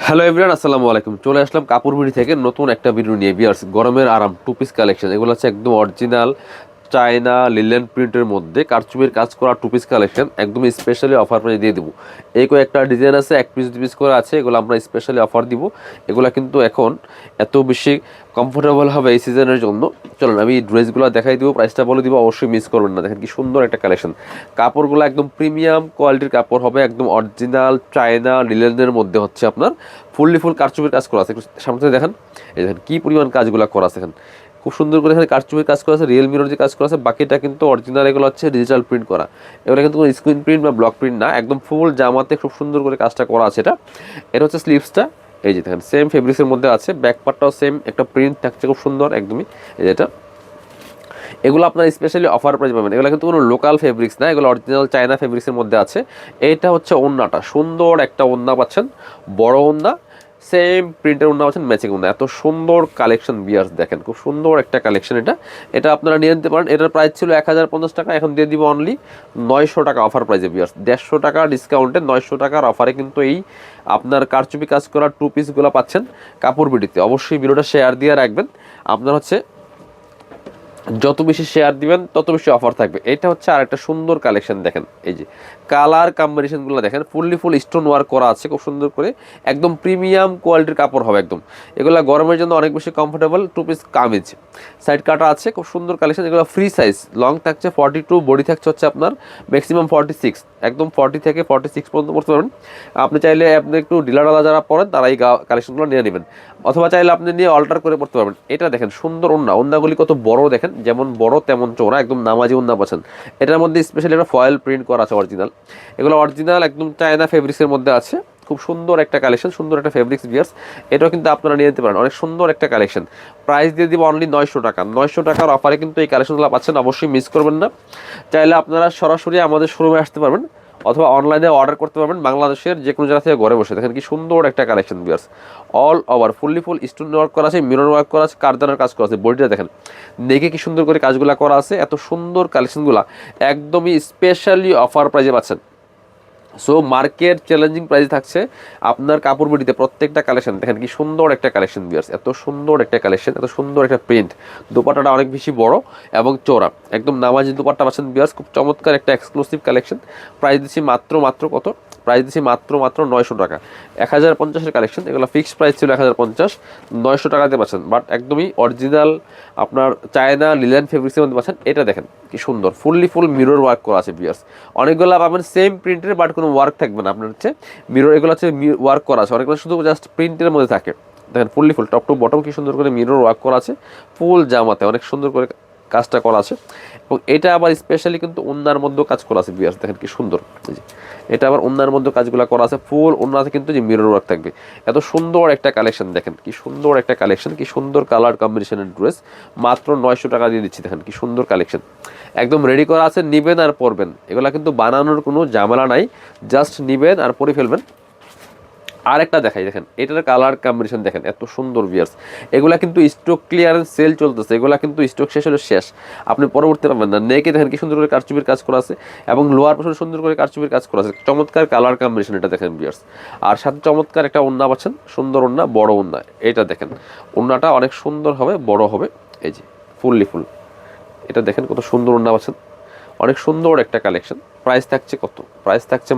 Hello everyone, আসসালামু আলাইকুম। চলে আসলাম কাপড় বিড়ি থেকে নতুন একটা ভিডিও নিয়ে। বিয়ার্স, গরমের আরাম টু পিস কালেকশন, এগুলো হচ্ছে একদম অরিজিনাল চায়না লিলেন প্রিন্টের মধ্যে কারচুপির কাজ করা টু পিস কালেকশন, একদম স্পেশালি অফার প্রাইস দিয়ে দেবো। এই কয়েকটা ডিজাইন আছে, এক পিস দু পিস করে আছে, এগুলো আমরা স্পেশালি অফার দিব। এগুলো কিন্তু এখন এত বেশি কমফোর্টেবল হবে এই সিজনের জন্য। চলুন আমি ড্রেসগুলো দেখাই দিব, প্রাইসটা বলে দিব, অবশ্যই মিস করবেন না। দেখেন কি সুন্দর একটা কালেকশন। কাপড়গুলো একদম প্রিমিয়াম কোয়ালিটির কাপড় হবে, একদম অরিজিনাল চায়না লিলেনের মধ্যে হচ্ছে আপনার ফুল কারচুপির কাজ করা আছে। একটু সামনে থেকে দেখেন, এই দেখেন কি পরিমাণ কাজগুলো করা আছে। দেখেন খুব সুন্দর করে এখানে কারচুপির কাজ করা আছে, রিয়েল মিরর যে কাজ করা আছে, বাকিটা কিন্তু অরিজিনাল। এগুলো হচ্ছে ডিজিটাল প্রিন্ট করা, এগুলো কিন্তু কোনো স্ক্রিন প্রিন্ট বা ব্লক প্রিন্ট না। একদম ফুল জামাতে খুব সুন্দর করে কাজটা করা আছে। এটা হচ্ছে স্লিভসটা, এই যে দেখেন সেম ফেব্রিক্সের মধ্যে আছে। ব্যাক পার্টটাও সেম একটা প্রিন্ট থাকছে, খুব সুন্দর একদমই। এই যেটা এগুলো আপনার স্পেশালি অফার প্রাইস পাবেন। এগুলো কিন্তু কোনো লোকাল ফেব্রিক্স না, এগুলো অরিজিনাল চায়না ফেব্রিক্সের মধ্যে আছে। এইটা হচ্ছে ওড়নাটা, সুন্দর একটা ওড়না পাচ্ছেন, বড় ওড়না, সেম প্রিন্টের ওড়না পাচ্ছেন, ম্যাচিং ওড়না। এত সুন্দর কালেকশন বিয়ার্স, দেখেন খুব সুন্দর একটা কালেকশন। এটা আপনারা নিয়ে নিতে পারেন। এটার প্রাইস ছিল 1050 টাকা, এখন দিয়ে দিব অনলি 900 টাকা অফার প্রাইসে বিয়ার্স। 150 টাকা ডিসকাউন্টে 900 টাকার অফারে কিন্তু এই আপনার কারচুপি কাজ করা টু পিসগুলো পাচ্ছেন কাপড় বিডিতে। অবশ্যই ভিডিওটা শেয়ার দিয়ে রাখবেন। আপনার হচ্ছে যত বেশি শেয়ার দিবেন তত বেশি অফার থাকবে। এটা হচ্ছে আর একটা সুন্দর কালেকশন, দেখেন এই যে কালার কম্বিনেশনগুলো দেখেন, ফুল স্টোন ওয়ার্ক করা আছে খুব সুন্দর করে, একদম প্রিমিয়াম কোয়ালিটির কাপড় হবে একদম। এগুলো গরমের জন্য অনেক বেশি comfortable. Two piece kameez, side কাটা আছে, খুব সুন্দর কালেকশন। এগুলো ফ্রি সাইজ, লং থাকছে 42, বডি থাকছে হচ্ছে আপনার ম্যাক্সিমাম 46, একদম 40 থেকে 46 পর্যন্ত পড়তে পারবেন। আপনি চাইলে আপনি একটু ডিলারওয়ালা যারা পড়েন তারা এই কালেকশনগুলো নিয়ে নেবেন, অথবা চাইলে আপনি নিয়ে অল্টার করে পড়তে পারবেন। এটা দেখেন সুন্দর ওড়না, ওড়নাগুলি কত বড় দেখেন, যেমন বড় তেমন চওড়া, একদম নামাজি ওড়না পাচ্ছেন। এটার মধ্যে স্পেশালি একটা ফয়েল প্রিন্ট করা আছে অরিজিনাল। এগুলো অরিজিনাল একদম চায়না ফেব্রিক্সের মধ্যে আছে। খুব সুন্দর একটা কালেকশন, সুন্দর একটা ফেব্রিক্স বিয়ার্স। এটাও কিন্তু আপনারা নিয়ে নিতে পারেন, অনেক সুন্দর একটা কালেকশন। প্রাইস দিয়ে দিব অনলি 900 টাকা। 900 টাকার অফারে কিন্তু এই কালেকশনগুলো পাচ্ছেন, অবশ্যই মিস করবেন না। চাইলে আপনারা সরাসরি আমাদের শোরুমে আসতে পারবেন, অথবা অনলাইনে অর্ডার করতে পারবেন বাংলাদেশের যে কোনো জায়গা থেকে ঘরে বসে। দেখেন কি সুন্দর একটা কালেকশন বিয়ার্স। All over full stone work করা আছে, মিরর ওয়ার্ক করা আছে, কারদানার কাজ করা আছে। বডিটা দেখেন, নেকে কি সুন্দর করে কাজগুলো করা আছে। এত সুন্দর কালেকশনগুলো একদমই স্পেশালি অফার প্রাইজে পাচ্ছেন। সো মার্কেট চ্যালেঞ্জিং প্রাইস থাকছে আপনার কাপড় বিডিতে। প্রত্যেকটা কালেকশন দেখেন কি সুন্দর একটা কালেকশন বিয়ার্স, এত সুন্দর একটা কালেকশন, এত সুন্দর একটা প্রিন্ট। দোপাট্টাটা অনেক বেশি বড় এবং চওড়া, একদম নামাজি দোপাট্টা পাচ্ছেন বিয়ার্স। খুব চমৎকার একটা এক্সক্লুসিভ কালেকশন। প্রাইস দিচ্ছি মাত্র কত, প্রাইস দিচ্ছি মাত্র 900 টাকা। 1050-এর কালেকশন, এগুলো ফিক্সড প্রাইস ছিল 1050, 900 টাকাতে পাচ্ছেন। বাট একদমই অরিজিনাল আপনার চায়না লিলেন ফেব্রিক্সের মধ্যে পাচ্ছেন। এটা দেখেন কি সুন্দর ফুল মিরর ওয়ার্ক করা আছে বিয়ার্স। অনেকগুলো পাবেন সেম প্রিন্টের, বাট কোনো ওয়ার্ক থাকবে না আপনার হচ্ছে মিরর। এগুলো হচ্ছে ওয়ার্ক করা আছে, অনেকগুলো শুধু জাস্ট প্রিন্টের মধ্যে থাকে। দেখেন ফুল টপ টু বটম কি সুন্দর করে মিরর ওয়ার্ক করা আছে। ফুল জামাতে অনেক সুন্দর করে কাজটা করা আছে। এবং এটা আবার স্পেশালি কিন্তু ওন্নার মধ্যেও কাজ করা আছে বিয়ার্স, দেখেন কি সুন্দর। এটা আবার ওন্নার মধ্যে কাজগুলো করা আছে, ফুল ওন্নাতে কিন্তু যে মিরর ওয়ার্ক থাকবে। এত সুন্দর একটা কালেকশন, দেখেন কি সুন্দর একটা কালেকশন, কি সুন্দর কালার কম্বিনেশনের ড্রেস। মাত্র 900 টাকা দিয়ে দিচ্ছি। দেখেন কি সুন্দর কালেকশন, একদম রেডি করা আছে, নিবেন আর পরবেন। এগুলা কিন্তু বানানোর কোনো ঝামেলা নাই, জাস্ট নিবেন আর পরে ফেলবেন। আরেকটা দেখাই, দেখেন এটার কালার কম্বিনেশন দেখেন, এত সুন্দর ভিউয়ার্স। এগুলা কিন্তু স্টক ক্লিয়ারেন্স সেল চলতেছে, এগুলা কিন্তু স্টক শেষ হলে শেষ, আপনি পরবর্তী পাবেন না। নেকে দেখেন কি সুন্দর করে কারচুপির কাজ করা আছে, এবং লোয়ার পোর্শনে সুন্দর করে কারচুপির কাজ করা আছে। চমৎকার কালার কম্বিনেশন এটা দেখেন ভিউয়ার্স। আর সাথে চমৎকার একটা ওড়না পাচ্ছেন, সুন্দর ওড়না, বড় ওড়না। এটা দেখেন ওড়নাটা অনেক সুন্দর হবে, বড় হবে। এই যে ফুল, এটা দেখেন কত সুন্দর ওড়না পাচ্ছেন, অনেক সুন্দর একটা কালেকশন। প্রাইস থাকছে কত, প্রাইস থাকছে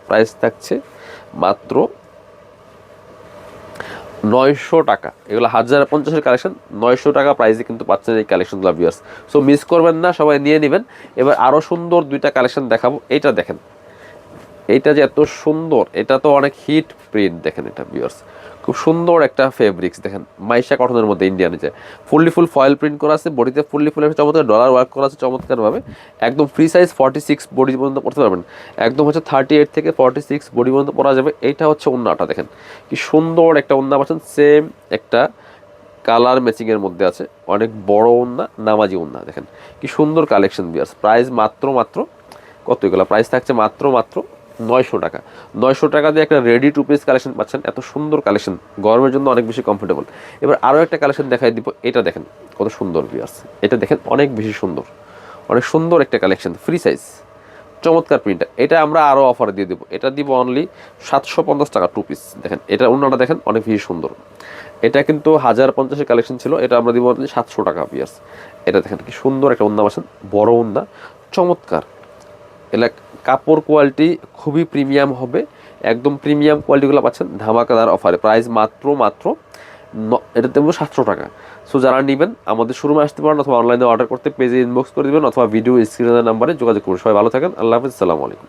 প্রাইস থাকছে মাত্র 900 টাকা। এগুলো 1050-এর কালেকশন, 900 টাকা প্রাইসে কিন্তু পাচ্ছেন এই কালেকশনগুলো ভিউয়ার্স। সো মিস করবেন না, সবাই নিয়ে নেবেন। এবার আরও সুন্দর দুইটা কালেকশন দেখাবো। এটা দেখেন, এইটা যে এত সুন্দর, এটা তো অনেক হিট প্রিন্ট। দেখেন এটা ভিউয়ার্স, খুব সুন্দর একটা ফেব্রিক্স। দেখেন মাইশা কটনের মধ্যে ইন্ডিয়ান, যে ফুল ফয়েল প্রিন্ট করা আছে, বডিতে ফুল একটা চমৎকার ডলার ওয়ার্ক করা আছে চমৎকারভাবে। একদম ফ্রি সাইজ 46 বডি পর্যন্ত পড়তে পারবেন, একদম হচ্ছে 38 থেকে 46 বডি পর্যন্ত পরা যাবে। এইটা হচ্ছে ওন্নাটা, দেখেন কি সুন্দর একটা ওন্না পাচ্ছেন, সেম একটা কালার ম্যাচিংয়ের মধ্যে আছে, অনেক বড় ওন্না, নামাজি ওন্না। দেখেন কি সুন্দর কালেকশন ভিউয়ার্স। প্রাইস মাত্র কত, এগুলো প্রাইস থাকছে মাত্র 900 টাকা। 900 টাকা দিয়ে একটা রেডি টু পিস কালেকশন পাচ্ছেন, এত সুন্দর কালেকশন, গরমের জন্য অনেক বেশি কমফোর্টেবল। এবার আরও একটা কালেকশন দেখাই দিব। এটা দেখেন কত সুন্দর ভিউয়ার্স, এটা দেখেন অনেক বেশি সুন্দর, অনেক সুন্দর একটা কালেকশন। ফ্রি সাইজ চমৎকার প্রিন্টার, এটা আমরা আরও অফার দিয়ে দেবো, এটা দিব অনলি 750 টাকা 2 পিস। দেখেন এটা ওন্নাটা দেখেন অনেক বেশি সুন্দর, এটা কিন্তু 1050 কালেকশন ছিল, এটা আমরা দিব অনলি 700 টাকা পিয়ার্স। এটা দেখেন কি সুন্দর একটা ওন্না পাচ্ছেন, বড় ওন্না, চমৎকার। এটা কাপড় কোয়ালিটি খুবই প্রিমিয়াম হবে, একদম প্রিমিয়াম কোয়ালিটিগুলো পাচ্ছেন ধামাকাদার অফারে, প্রাইস মাত্র মাত্র এটা দেবো 700 টাকা। সো যারা নেবেন আমাদের শোরুমে আসতে পারেন, অথবা অনলাইনে অর্ডার করতে পেজে ইনবক্স করে দেবেন, অথবা ভিডিও স্ক্রিনের নাম্বারে যোগাযোগ করুন। সবাই ভালো থাকেন, আল্লাহ হাফিজ, আসসালামু আলাইকুম।